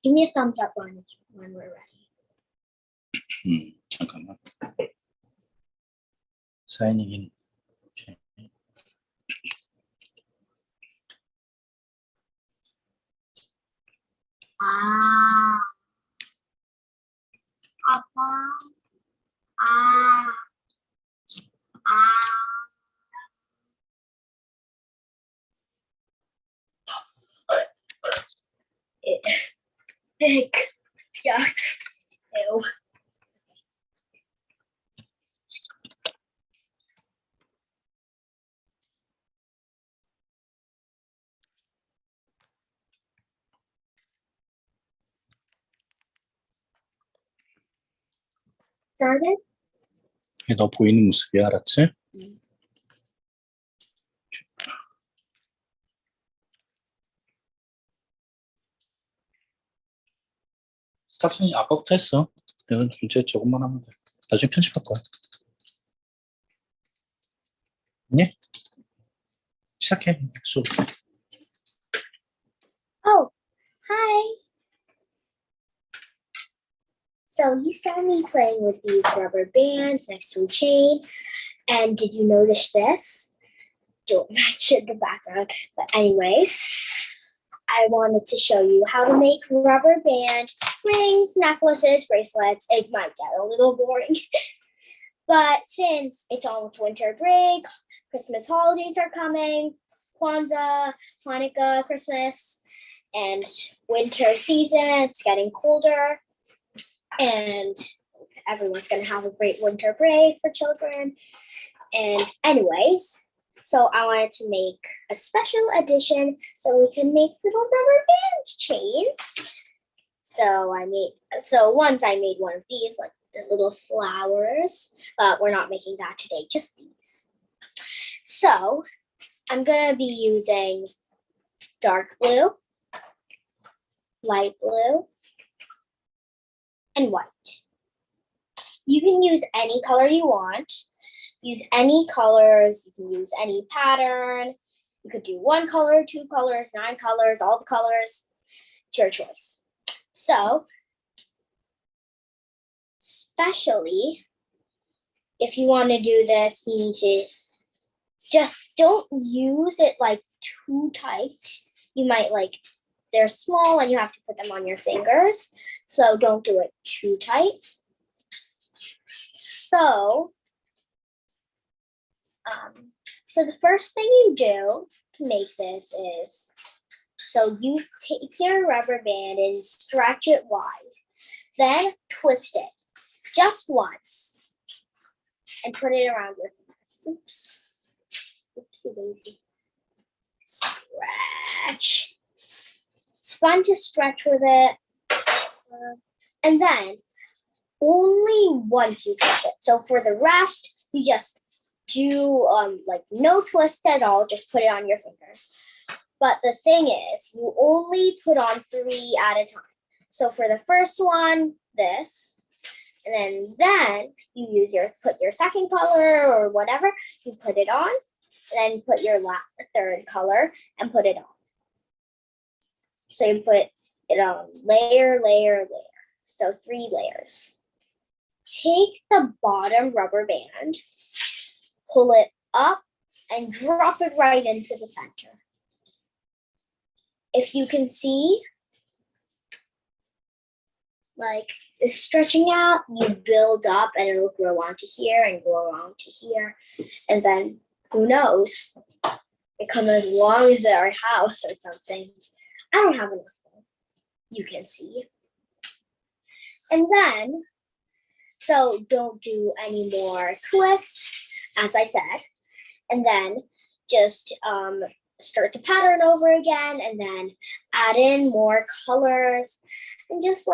Give me a thumbs up when we're ready. 잠깐만. Signing in. Okay. Yuck. Ew. Started? 너 보이는 모습이야, 알았지? 스타킹이 아까부터 했어. 내가 이제 저것만 하면 돼. 나중에 편집할 거야. 네? 시작해. 수업. Oh, hi. So you saw me playing with these rubber bands next to a chain. And did you notice this? Don't mention the background. But anyways, I wanted to show you how to make rubber band rings, necklaces, bracelets. It might get a little boring. But since it's almost winter break, Christmas holidays are coming, Kwanzaa, Hanukkah, Christmas, and winter season, it's getting colder. And everyone's going to have a great winter break for children. And anyways, so I wanted to make a special edition so we can make little rubber band chains. So once I made one of these, like the little flowers, but we're not making that today, just these. So I'm going to be using dark blue, light blue, and white. You can use any color you want. Use any colors. You can use any pattern. You could do 1 color, 2 colors, 9 colors, all the colors. It's your choice. So, especially if you want to do this, you need to just don't use it like too tight. You might they're small and you have to put them on your fingers. So don't do it too tight. So the first thing you do to make this is, so you take your rubber band and stretch it wide. Then twist it just once and put it around your fingers. Oops. Oopsie daisy. Stretch. It's fun to stretch with it. And then only once you twist it. So for the rest, you just do no twist at all, just put it on your fingers. But the thing is, you only put on 3 at a time. So for the first one, this, and then you put your second color or whatever, you put it on, then put your third color and put it on. So you put it on layer, layer, layer. So 3 layers. Take the bottom rubber band, pull it up, and drop it right into the center. If you can see, it's stretching out, you build up and it'll grow onto here and grow onto here. And then, who knows, it comes as long as our house or something. I don't have enough though. You can see. And then, so don't do any more twists, as I said. And then just start the pattern over again and then add in more colors and just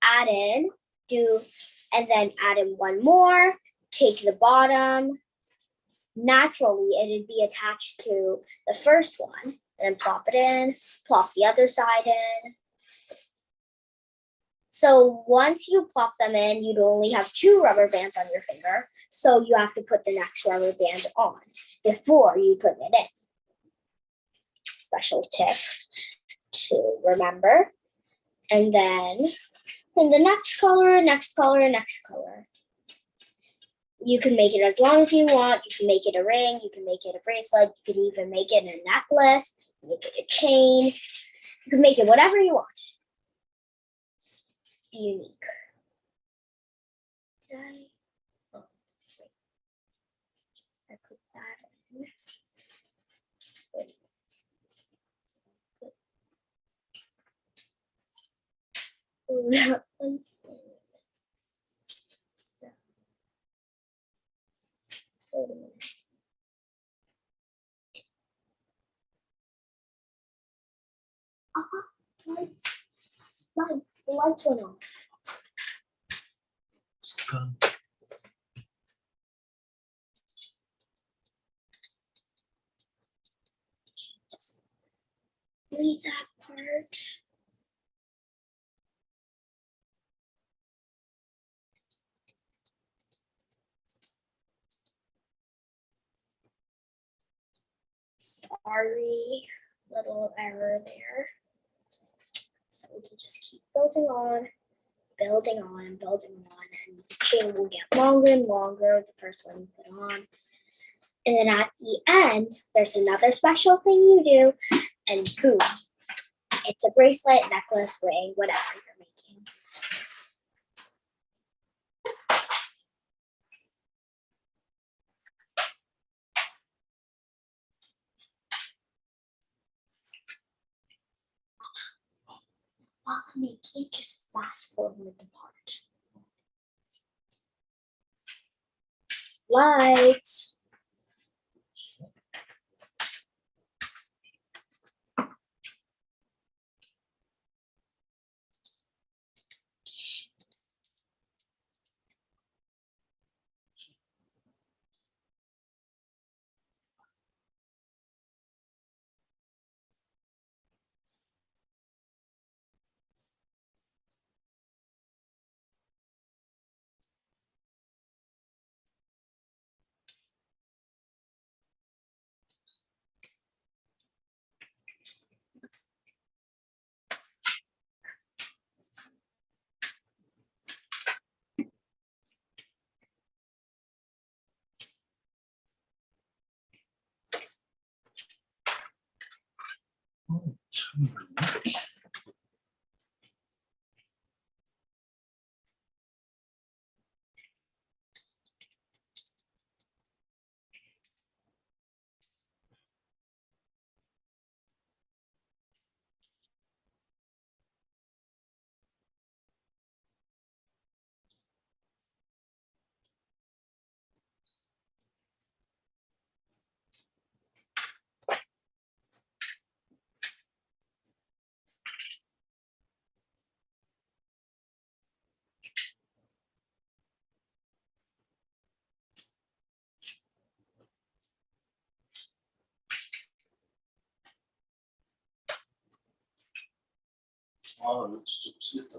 add in, and then add in 1 more, take the bottom. Naturally, it'd be attached to the first one, and then plop it in, plop the other side in. So once you plop them in, you'd only have 2 rubber bands on your finger. So you have to put the next rubber band on before you put it in. Special tip to remember. And then in the next color, next color, next color. You can make it as long as you want. You can make it a ring. You can make it a bracelet. You can even make it a necklace. Make it a chain. You can make it whatever you want. It's unique. Did I? Oh, wait. I put that in. Wait. Oh, that one's in. So, wait a minute. Lights. Lights. The lights went off. Just leave that part. Sorry, little error there. So we can just keep building on, building on, building on, and the chain will get longer and longer, the first one you put on. And then at the end, there's another special thing you do, and boom, it's a bracelet, necklace, ring, whatever you're making. While I'm making it, just fast forward the part. Lights. 참. 아, 이거 진짜 미치겠다.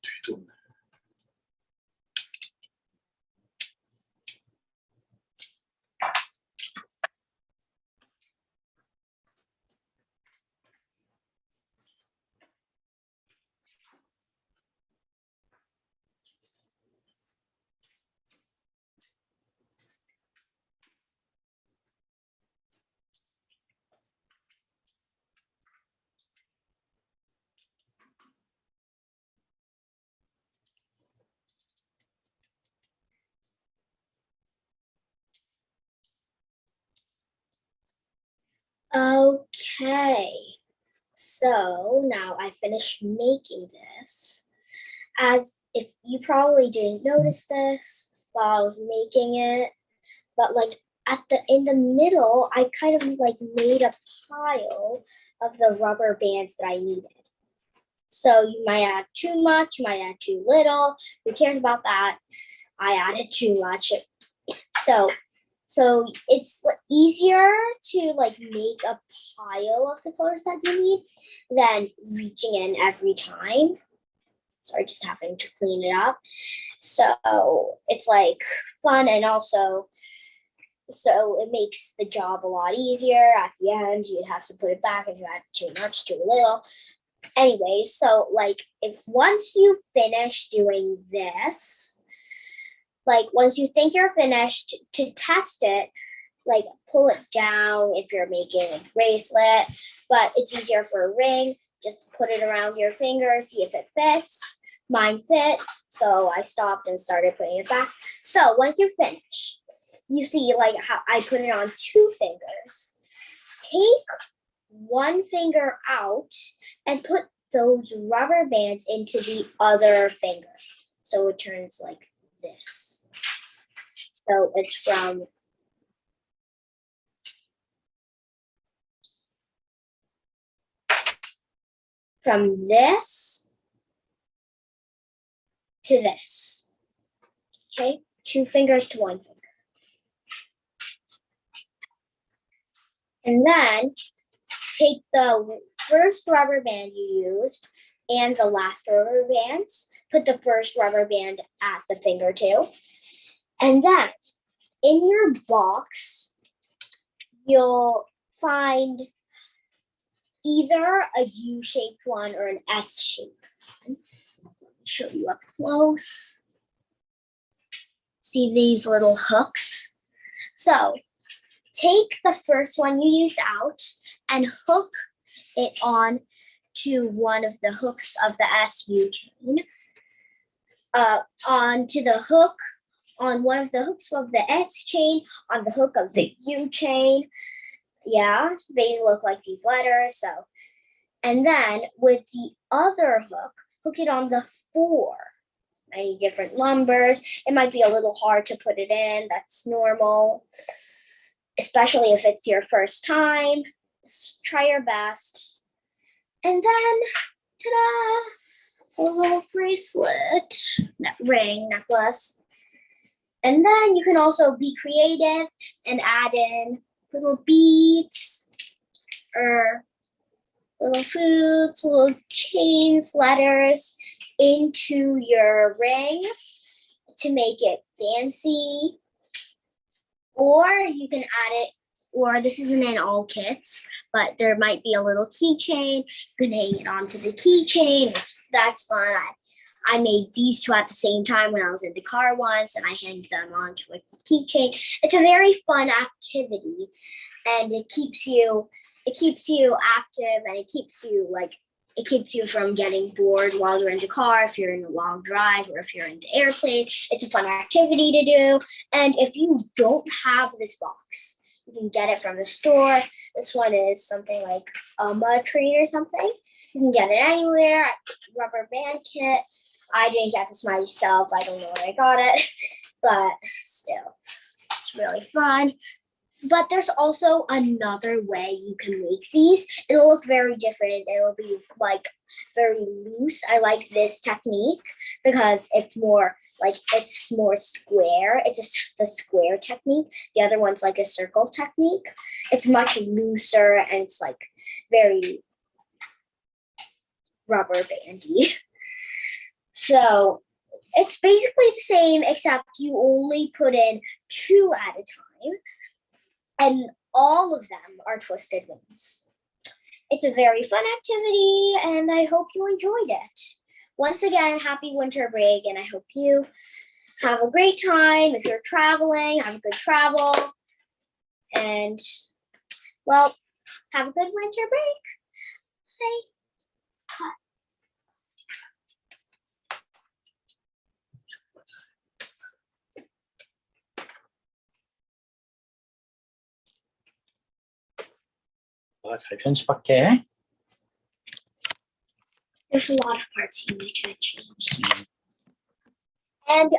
뒤도 없네. Okay, so now I finished making this. As if you probably didn't notice this while I was making it, but like in the middle, I kind of like made a pile of the rubber bands that I needed. So you might add too much, you might add too little. Who cares about that? I added too much. So it's easier to like make a pile of the colors that you need than reaching in every time. Sorry, just having to clean it up. So it's like fun, and also so it makes the job a lot easier. At the end, you'd have to put it back if you had too much, too little. Anyway, so like if once you finish doing this, like once you think you're finished, to test it, like pull it down if you're making a bracelet, but it's easier for a ring. Just put it around your finger, see if it fits. Mine fit, so I stopped and started putting it back. So once you finish, you see like how I put it on 2 fingers. Take one finger out and put those rubber bands into the other finger. So it turns like this. So it's from this to this. Okay, 2 fingers to 1 finger. And then take the first rubber band you used and the last rubber bands. Put the first rubber band at the finger too. And then in your box, you'll find either a U-shaped one or an S-shaped one. Let me show you up close. See these little hooks? So take the first one you used out and hook it on to one of the hooks of the SU chain. Onto the hook on one of the hooks of the S chain, on the hook of the U chain. Yeah, they look like these letters. So, and then with the other hook, hook it on the 4. Many different numbers. It might be a little hard to put it in. That's normal, especially if it's your first time. Just try your best. And then, ta-da, a little bracelet, ring, necklace. And then you can also be creative and add in little beads or little foods, little chains, letters into your ring to make it fancy. Or you can add it, or this isn't in all kits, but there might be a little keychain. You can hang it onto the keychain. That's fun. I made these 2 at the same time when I was in the car once, and I hanged them onto a keychain. It's a very fun activity, and it keeps you active, and it keeps you from getting bored while you're in the car, if you're in a long drive or if you're in the airplane. It's a fun activity to do. And if you don't have this box, you can get it from the store. This one is something like a tree or something. You can get it anywhere. Rubber band kit. I didn't get this myself. I don't know where I got it, but still, it's really fun. But there's also another way you can make these. It'll look very different. It'll be like very loose. I like this technique because it's more square. It's the square technique. The other one's like a circle technique. It's much looser and it's like very rubber bandy. So it's basically the same, except you only put in 2 at a time, and all of them are twisted wings. It's a very fun activity, and I hope you enjoyed it. Once again, happy winter break, and I hope you have a great time. If you're traveling, have a good travel. And, well, have a good winter break. Bye. 너가 잘 편집할게. There's a lot of parts you need to change. And